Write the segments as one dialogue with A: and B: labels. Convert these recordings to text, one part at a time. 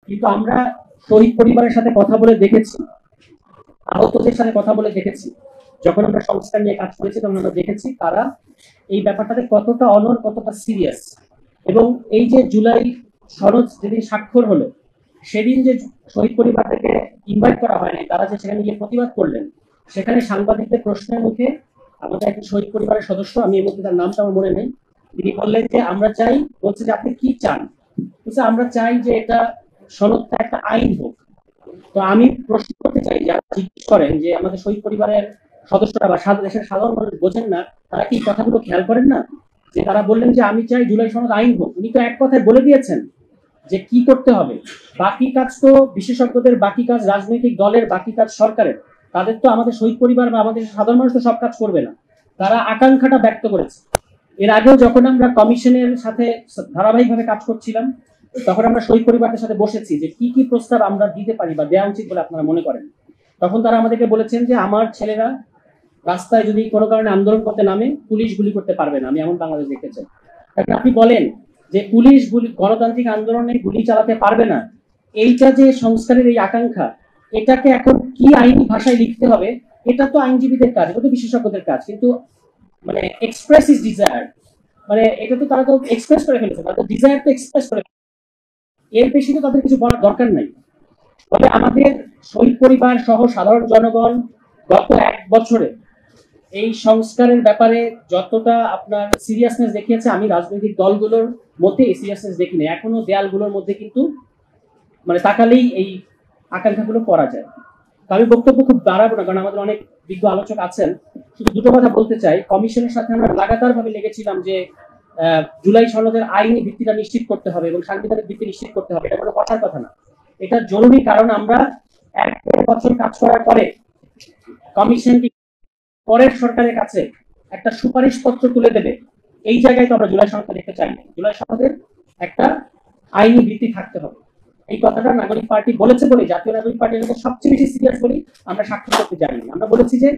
A: কিন্তু আমরা শহীদ পরিবারের সাথে কথা বলে দেখেছি, আহতদের সাথে কথা বলে দেখেছি, যখন আমরা সংস্কার নিয়ে কাজ করেছি তখন আমরা দেখেছি তারা এই ব্যাপারটাতে কতটা অনর, কতটা সিরিয়াস। এবং এই যে জুলাই সনদ যেদিন স্বাক্ষর হলো, সেদিন যে শহীদ পরিবার থেকে ইনভাইট করা হয়নি, তারা যে সেখানে গিয়ে প্রতিবাদ করলেন, সেখানে সাংবাদিকদের প্রশ্নের মুখে আমাদের একজন শহীদ পরিবারের সদস্য, আমি এই মুহূর্তে তার নামটা আমার মনে নেই, তিনি বললেন যে আমরা চাই, বলছে যে আপনি কি চান, বলছে আমরা চাই যে এটা সনদটা একটা আইন হোক। তো আমি প্রশ্ন করতে চাই, যারা জিজ্ঞেস করেন যে আমাদের শহীদ পরিবারের সদস্যরা বা দেশের সাধারণ মানুষ বোঝেন না, তারা কি কথাগুলো খেয়াল করেন না? যে তারা বললেন যে আমি চাই জুলাই সনদ আইন হোক, উনি তো এক কথায় বলে দিয়েছেন যে কি করতে হবে। বাকি কাজ তো বিশেষজ্ঞদের, বাকি কাজ রাজনৈতিক দলের, বাকি কাজ সরকারের। তাদের তো আমাদের শহীদ পরিবার বা আমাদের সাধারণ মানুষ তো সব কাজ করবে না। তারা আকাঙ্ক্ষাটা ব্যক্ত করেছে। এর আগেও যখন আমরা কমিশনের সাথে ধারাবাহিকভাবে কাজ করছিলাম, তখন আমরা শহীদ পরিবারের সাথে বসেছি যে কি কি প্রস্তাব আমরা দিতে পারি বা দেওয়া উচিত বলে আপনারা মনে করেন। তখন তারা আমাদেরকে বলেছেন যে আমার ছেলেরা রাস্তায় যদি কোনো কারণে আন্দোলন করতে নামে, পুলিশ গুলি করতে পারবে না। আমি এমন বাংলাদেশ দেখতে চাই। এখন আপনি বলেন যে পুলিশ গণতান্ত্রিক আন্দোলনে গুলি চালাতে পারবে না, এইটা যে সংস্কারের এই আকাঙ্ক্ষা, এটাকে এখন কি আইনি ভাষায় লিখতে হবে, এটা তো আইনজীবীদের কাজ, এটা তো বিশেষজ্ঞদের কাজ। কিন্তু মানে এক্সপ্রেস ইজ ডিজায়ার, মানে এটা তো তারা তো এক্সপ্রেস করে ফেলেছে, তাদের ডিজায়ার তো এক্সপ্রেস করে, এর বেশি তো তাদের কিছু বলার দরকার নাই। তবে আমাদের শহীদ পরিবার সহ সাধারণ জনগণ গত 1 বছরে এই সংস্কারের ব্যাপারে যতটা আপনার সিরিয়াসনেস দেখিয়েছে, আমি রাজনৈতিক দলগুলোর মধ্যে এই সিরিয়াসনেস দেখিনি। এখনো দেয়ালগুলোর মধ্যে কিন্তু মানে তাকালেই এই আকাঙ্ক্ষাগুলো করা যায়। তো আমি বক্তব্য খুব বাড়াবো না, কারণ আমাদের অনেক বিজ্ঞ আলোচক আছেন। শুধু দুটো কথা বলতে চাই। কমিশনের সাথে আমরা লাগাতার ভাবে লেগেছিলাম যে জুলাই সনদের আইনি ভিত্তিটা নিশ্চিত করতে হবে এবং সাংবিধানিক ভিত্তি নিশ্চিত করতে হবে। এটা কোনো কথার কথা না, এটা জরুরি। কারণ আমরা 1 বছর কাজ করার পরে কমিশন পরের সরকারের কাছে একটা সুপারিশ পত্র তুলে দেবে, এই জায়গায় তো আমরা জুলাই সনদটা দেখতে চাই না। জুলাই সনদের একটা আইনি ভিত্তি থাকতে হবে। এই কথাটা নাগরিক পার্টি বলেছে বলে, জাতীয় নাগরিক পার্টি সবচেয়ে বেশি সিরিয়াস বলি আমরা স্বাক্ষর করতে জানি। আমরা বলেছি যে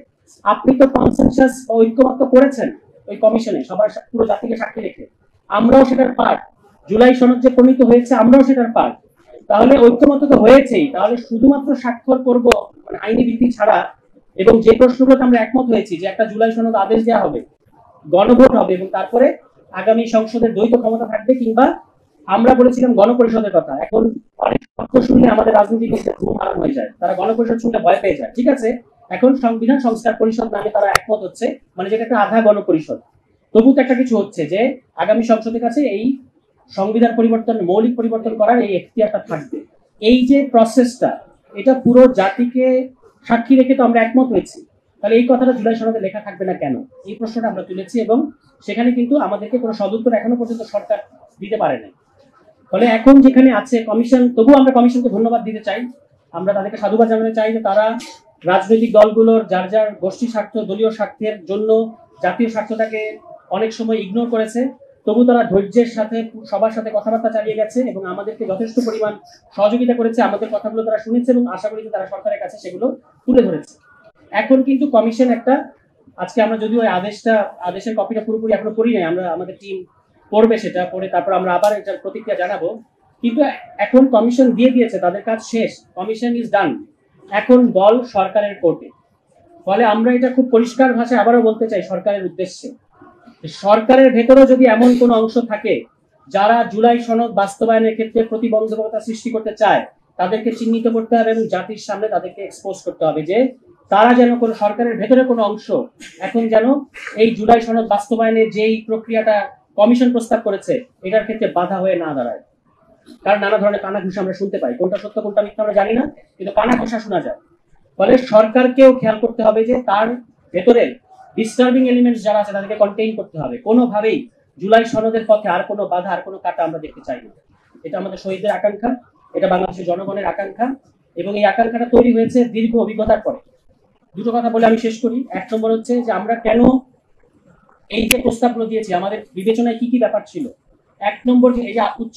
A: আপনি তো কনসেনসাস বা ঐক্যমত্য করেছেন ওই কমিশনে, সবার পুরো জাতিকে সাক্ষী রেখে, আমরাও সেটার পার্ট। জুলাই সনদ যে প্রণীত হয়েছে, আমরাও সেটার পার্ট। তাহলে ঐক্যমত্য তো হয়েছেই, তাহলে শুধুমাত্র স্বাক্ষর করব মানে আইনি ভিত্তি ছাড়া, এবং যে প্রশ্নগুলোতে আমরা একমত হয়েছি যে একটা জুলাই সনদ আদেশ দেওয়া হবে, গণভোট হবে, এবং তারপরে আগামী সংসদের দ্বৈত ক্ষমতা থাকবে, কিংবা আমরা বলেছিলাম গণপরিষদের কথা। এখন অনেক তথ্য শুনলে আমাদের রাজনীতিবিদদের ঘুম হারাম হয়ে যায়, তারা গণপরিষদ শুনলে ভয় পেয়ে যায়। ঠিক আছে, এখন সংবিধান সংস্কার পরিষদ নামে তারা একমত হচ্ছে, মানে যেটা একটা আধা গণপরিষদ। তবু তো একটা কিছু হচ্ছে যে আগামী সংসদের কাছে এই সংবিধান পরিবর্তন, মৌলিক পরিবর্তন করার এই এখতিয়ারটা থাকবে। এই যে প্রসেসটা, এটা পুরো জাতিকে সাক্ষী রেখে তো আমরা একমত হয়েছি। তাহলে এই কথাটা জুলাই সনদে লেখা থাকবে না কেন, এই প্রশ্নটা আমরা তুলেছি, এবং সেখানে কিন্তু আমাদেরকে কোনো সদুত্তর এখনো পর্যন্ত সরকার দিতে পারে নাই। ফলে এখন যেখানে আছে কমিশন, তবু আমরা কমিশনকে ধন্যবাদ দিতে চাই, আমরা তাদেরকে সাধুবাদ জানাতে চাই যে তারা রাজনৈতিক দলগুলোর যার যার গোষ্ঠী স্বার্থ, দলীয় স্বার্থের জন্য জাতীয় স্বার্থটাকে অনেক সময় ইগনোর করেছে। তবু তারা ধৈর্যের সাথে সবার সাথে কথাবার্তা চালিয়ে গেছে এবং আমাদেরকে যথেষ্ট পরিমাণ সহযোগিতা করেছে। আমাদের কথাগুলো তারা শুনেছে এবং আশা করি যে তারা সরকারের কাছে সেগুলো তুলে ধরেছে। এখন কিন্তু কমিশন একটা, আজকে আমরা যদিও আদেশের কপিটা পুরোপুরি এখনো পড়ি নাই, আমরা আমাদের টিম পড়বে, সেটা পড়ে তারপর আমরা আবার এটার প্রতিক্রিয়া জানাবো। কিন্তু এখন কমিশন দিয়ে দিয়েছে, তাদের কাজ শেষ, কমিশন ইজ ডান। এখন বল সরকারের কোর্টে। ফলে আমরা এটা খুব পরিষ্কার ভাষায় আবারও বলতে চাই সরকারের উদ্দেশ্যে, সরকারের ভেতরেও যদি এমন কোন অংশ থাকে যারা জুলাই সনদ বাস্তবায়নের ক্ষেত্রে প্রতিবন্ধকতা সৃষ্টি করতে চায়, তাদেরকে চিহ্নিত করতে হবে এবং জাতির সামনে তাদেরকে এক্সপোজ করতে হবে যে তারা যেন কোনো সরকারের ভেতরে কোনো অংশ এখন যেন এই জুলাই সনদ বাস্তবায়নের যেই প্রক্রিয়াটা কমিশন প্রস্তাব করেছে এটার ক্ষেত্রে বাধা হয়ে না দাঁড়ায়। কারণ নানা ধরনের কানা ঘুষা আমরা শুনতে পাই, কোনটা সত্য কোনটা মিথ্যা আমরা জানি না, কিন্তু কানা ঘুষা শোনা যায়। ফলে সরকারকেও খেয়াল করতে হবে যে তার ভেতরে ডিস্টার্বিং এলিমেন্টস যারা আছে তাদেরকে কন্টেইন করতে হবে। কোনোভাবেই জুলাই সনদের পথে আর কোনো বাধা, আর কোনো কাটা আমরা দেখতে চাই না। এটা আমাদের শহীদদের আকাঙ্ক্ষা, এটা বাংলাদেশের জনগণের আকাঙ্ক্ষা, এবং এই আকাঙ্ক্ষাটা তৈরি হয়েছে দীর্ঘ অভিজ্ঞতার পরে। দুটো কথা বলে আমি শেষ করি। 1 নম্বর হচ্ছে যে আমরা কেন এই যে প্রস্তাবগুলো দিয়েছি, আমাদের বিবেচনায় কি কি ব্যাপার ছিল। 1 নম্বর যে এই যে উচ্চ